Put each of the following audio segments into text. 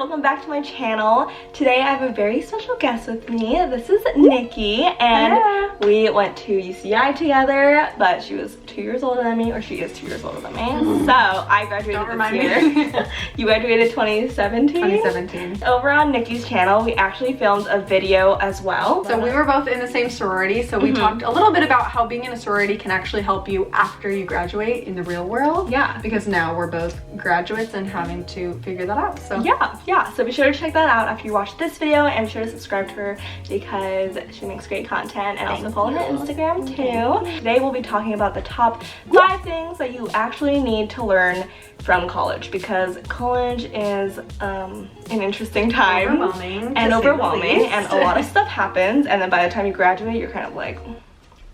welcome back to my channel. Today I have a very special guest with me. This is Nikki, and we went to UCI together, but she was 2 years older than me, or she is 2 years older than me. So I graduated this year. You graduated 2017? 2017. Over on Nikki's channel, we actually filmed a video as well. So we were both in the same sorority, so we talked a little bit about how being in a sorority can actually help you after you graduate in the real world. Yeah. Because now we're both graduates and having to figure that out. So yeah. So be sure to check that out after you watch this video, and be sure to subscribe to her because she makes great content, and also follow her Instagram too. Today we'll be talking about the top 5 things that you actually need to learn from college, because college is an interesting time, overwhelming, and a lot of stuff happens, and then by the time you graduate you're kind of like,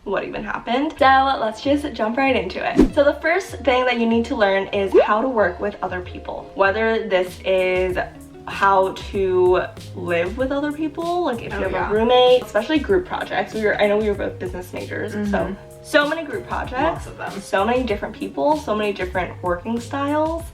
what even happened? So let's just jump right into it. So the first thing that you need to learn is how to work with other people, whether this is how to live with other people, like if you have a roommate, especially group projects. I know we were both business majors, so many group projects, lots of them, so many different people, so many different working styles,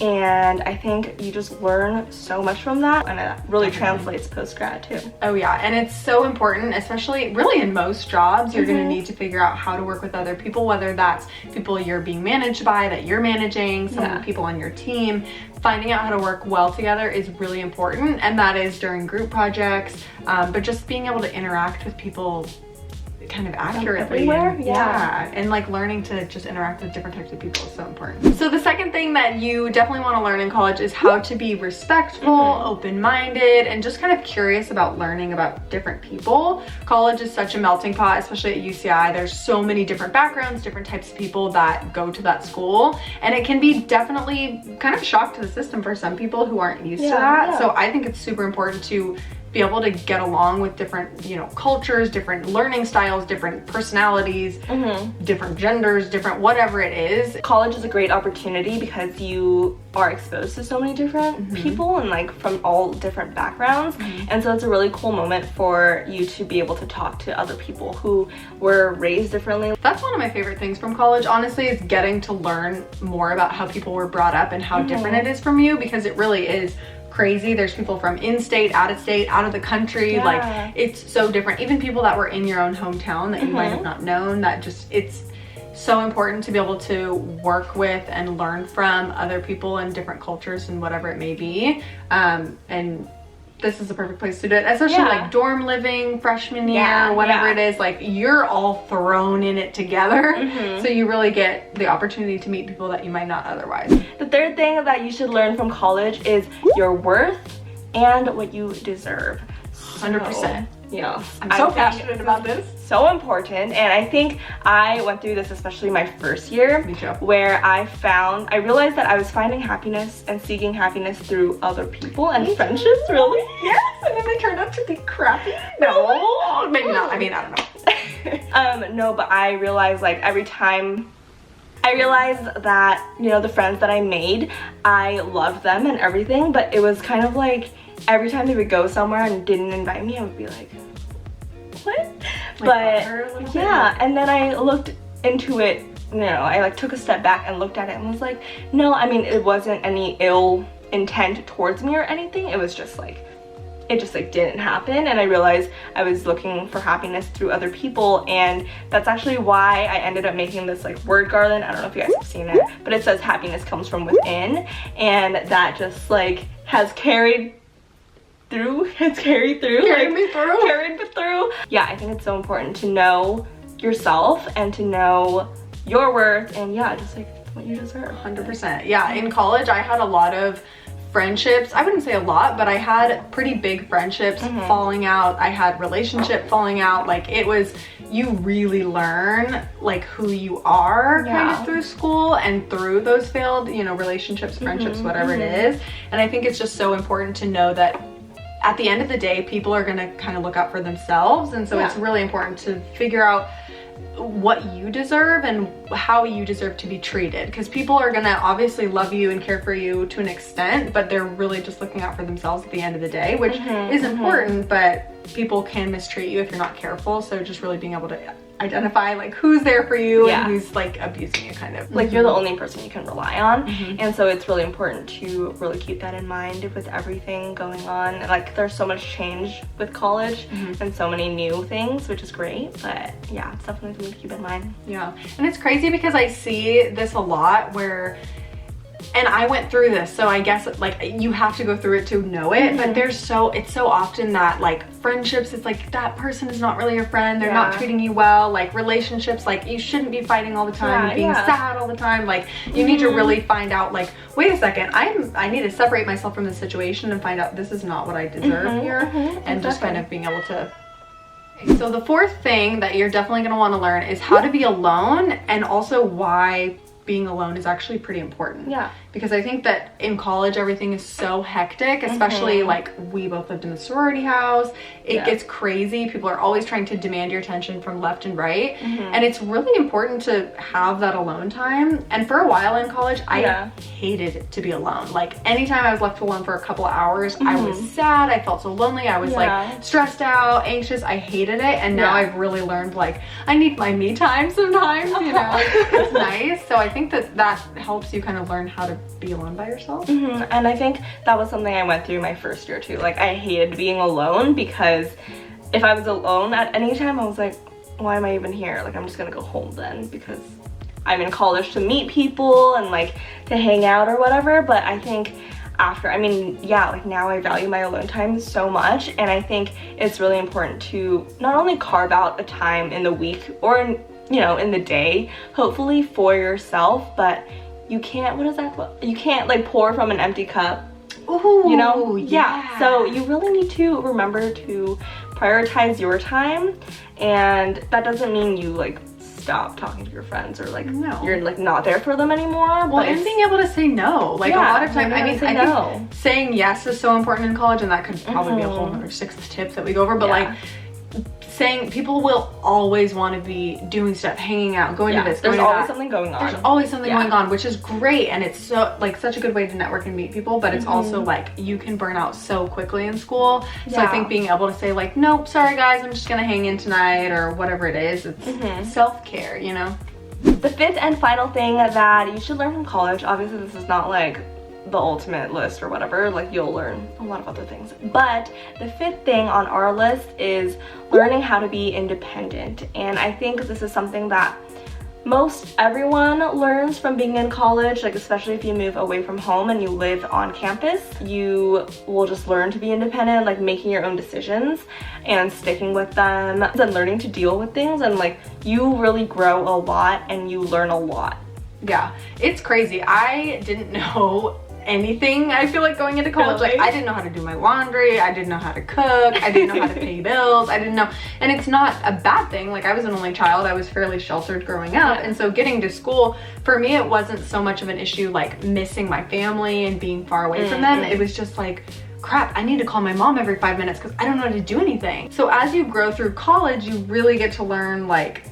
and I think you just learn so much from that, and it really translates post-grad too. Oh yeah, and it's so important, especially really in most jobs, you're gonna need to figure out how to work with other people, whether that's people you're being managed by, that you're managing, some of the people on your team. Finding out how to work well together is really important, and that is during group projects, but just being able to interact with people kind of accurately and like learning to just interact with different types of people is so important. So the second thing that you definitely want to learn in college is how to be respectful, open-minded, and just kind of curious about learning about different people. College is such a melting pot, especially at UCI. There's so many different backgrounds, different types of people that go to that school, and it can be definitely kind of a shock to the system for some people who aren't used to that. So I think it's super important to be able to get along with different, cultures, different learning styles, different personalities, different genders, different whatever it is. College is a great opportunity because you are exposed to so many different people and like from all different backgrounds, and so it's a really cool moment for you to be able to talk to other people who were raised differently. That's one of my favorite things from college, honestly, is getting to learn more about how people were brought up and how different it is from you, because it really is crazy. There's people from in-state, out of the country, like it's so different. Even people that were in your own hometown that you might have not known, that just, it's so important to be able to work with and learn from other people and different cultures and whatever it may be. And this is the perfect place to do it, especially like dorm living, freshman year, whatever it is, like you're all thrown in it together. So you really get the opportunity to meet people that you might not otherwise. The third thing that you should learn from college is your worth and what you deserve. 100%. Yeah, I'm so passionate about this. So important, and I think I went through this, especially my first year, where I realized that I was finding happiness and seeking happiness through other people and friendships, really. Yes, and then they turned out to be crappy. No, maybe not. I mean, I don't know. No, but I realized like every time I realized that, the friends that I made, I loved them and everything, but it was kind of like every time they would go somewhere and didn't invite me, I would be like, what? But and then I looked into it, I like took a step back and looked at it and was like, no, I mean, it wasn't any ill intent towards me or anything. It was just like, it just like didn't happen, and I realized I was looking for happiness through other people, and that's actually why I ended up making this like word garland. I don't know if you guys have seen it, but it says happiness comes from within, and that just like has carried me through. Yeah, I think it's so important to know yourself and to know your worth, and just like what you deserve. 100%. Yeah, in college I had a lot of friendships. I wouldn't say a lot, but I had pretty big friendships falling out. I had relationship falling out. Like it was, you really learn like who you are kind of through school and through those failed, relationships, friendships, whatever it is. And I think it's just so important to know that at the end of the day, people are gonna kind of look out for themselves, and so it's really important to figure out what you deserve and how you deserve to be treated, because people are gonna obviously love you and care for you to an extent, but they're really just looking out for themselves at the end of the day, which is important, but people can mistreat you if you're not careful. So just really being able to identify like who's there for you Yeah. and who's like abusing you, kind of. Like you're the only person you can rely on. And so it's really important to really keep that in mind with everything going on. Like there's so much change with college and so many new things, which is great, but yeah, it's definitely something to keep in mind. Yeah, and it's crazy because I see this a lot where, and I went through this, so I guess like you have to go through it to know it, but it's so often that like friendships, it's like that person is not really your friend, they're not treating you well. Like relationships, like you shouldn't be fighting all the time, being sad all the time. Like you need to really find out like, wait a second, I need to separate myself from this situation and find out this is not what I deserve here, and just kind of being able to. So the fourth thing that you're definitely going to want to learn is how to be alone, and also why being alone is actually pretty important. Yeah. Because I think that in college everything is so hectic, especially like we both lived in the sorority house. It gets crazy. People are always trying to demand your attention from left and right. And it's really important to have that alone time. And for a while in college, I hated to be alone. Like anytime I was left alone for a couple of hours, I was sad. I felt so lonely. I was like stressed out, anxious. I hated it. And now I've really learned like I need my me time sometimes, you know. It's nice. So I think that helps you kind of learn how to be alone by yourself. And I think that was something I went through my first year too. Like I hated being alone, because if I was alone at any time, I was like, why am I even here? Like I'm just gonna go home then, because I'm in college to meet people and like to hang out or whatever. But I think after, I mean, yeah, like now I value my alone time so much, and I think it's really important to not only carve out a time in the week or in, you know, in the day, hopefully for yourself, but you can't, what is that? You can't like pour from an empty cup. Ooh, you know? Yeah. So you really need to remember to prioritize your time, and that doesn't mean you like stop talking to your friends or like you're like not there for them anymore. Well, but and being able to say no. Like a lot of times, I mean, I think saying yes is so important in college, and that could probably be a whole other 6th tip that we go over, but like saying, people will always want to be doing stuff, hanging out, going to this, there's always something going on. There's always something going on, which is great, and it's so like such a good way to network and meet people, but it's also like you can burn out so quickly in school. So I think being able to say like, nope, sorry guys, I'm just gonna hang in tonight, or whatever it is, it's self-care, you know. The 5th and final thing that you should learn from college, obviously this is not like the ultimate list or whatever, like you'll learn a lot of other things, but the 5th thing on our list is learning how to be independent. And I think this is something that most everyone learns from being in college, like especially if you move away from home and you live on campus, you will just learn to be independent, like making your own decisions and sticking with them and learning to deal with things, and like you really grow a lot and you learn a lot. Yeah, it's crazy. I didn't know anything, I feel like, going into college. Like I didn't know how to do my laundry, I didn't know how to cook, I didn't know how to pay bills, I didn't know, and it's not a bad thing. Like I was an only child, I was fairly sheltered growing up, and so getting to school, for me it wasn't so much of an issue like missing my family and being far away from them. It was just like, crap, I need to call my mom every 5 minutes because I don't know how to do anything. So as you grow through college, you really get to learn like,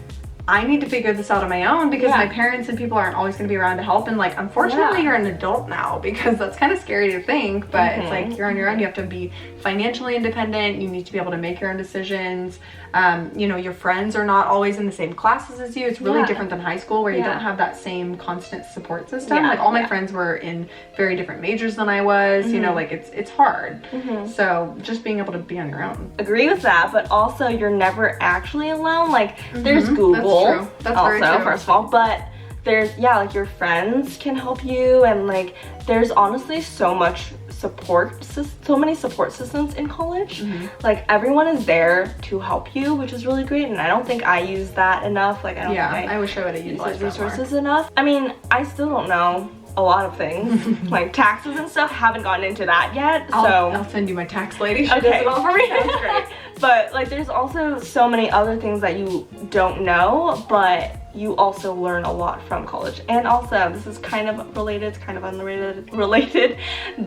I need to figure this out on my own, because my parents and people aren't always going to be around to help. And like, unfortunately, you're an adult now, because that's kind of scary to think, but it's like you're on your own. You have to be financially independent. You need to be able to make your own decisions. You know, your friends are not always in the same classes as you. It's really different than high school, where you don't have that same constant support system. Like all my friends were in very different majors than I was. You know, like it's hard. So just being able to be on your own. Agree with that, but also you're never actually alone. Like there's Google. That's true. That's also, very true. First of all, but there's like your friends can help you, and like there's honestly so much support, so many support systems in college. Like everyone is there to help you, which is really great, and I don't think I use that enough. Like I don't think I wish I would have used those resources enough. I mean, I still don't know a lot of things like taxes and stuff. Haven't gotten into that yet, so I'll send you my tax lady. She does it all for me. That's great. But like there's also so many other things that you don't know, but you also learn a lot from college. And also, this is kind of related, it's kind of unrelated,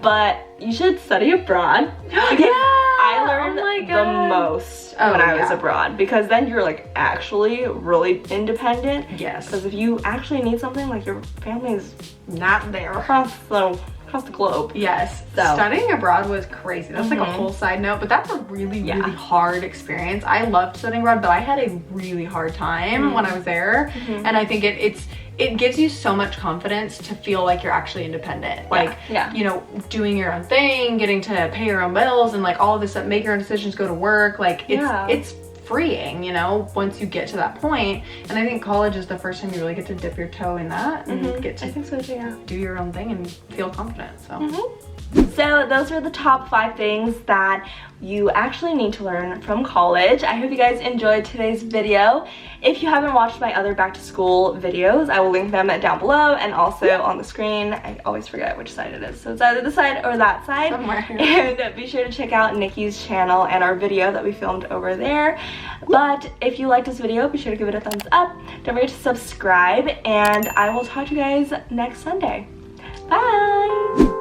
but you should study abroad. I learned the most when I was abroad, because then you're like actually really independent. Yes. Because if you actually need something, like your family's not there. So across the globe. Yes. So. Studying abroad was crazy. That's like a whole side note, but that's a really, really hard experience. I loved studying abroad, but I had a really hard time when I was there. And I think it gives you so much confidence to feel like you're actually independent. Like, you know, doing your own thing, getting to pay your own bills and like all of this stuff, make your own decisions, go to work. Like it's freeing, you know, once you get to that point. And I think college is the first time you really get to dip your toe in that and get to I think so too, yeah. do your own thing and feel confident. So So those are the top 5 things that you actually need to learn from college. I hope you guys enjoyed today's video. If you haven't watched my other back to school videos, I will link them down below and also on the screen. I always forget which side it is, so it's either this side or that side. Somewhere. And be sure to check out Niki's channel and our video that we filmed over there. But if you liked this video, be sure to give it a thumbs up. Don't forget to subscribe, and I will talk to you guys next Sunday. Bye!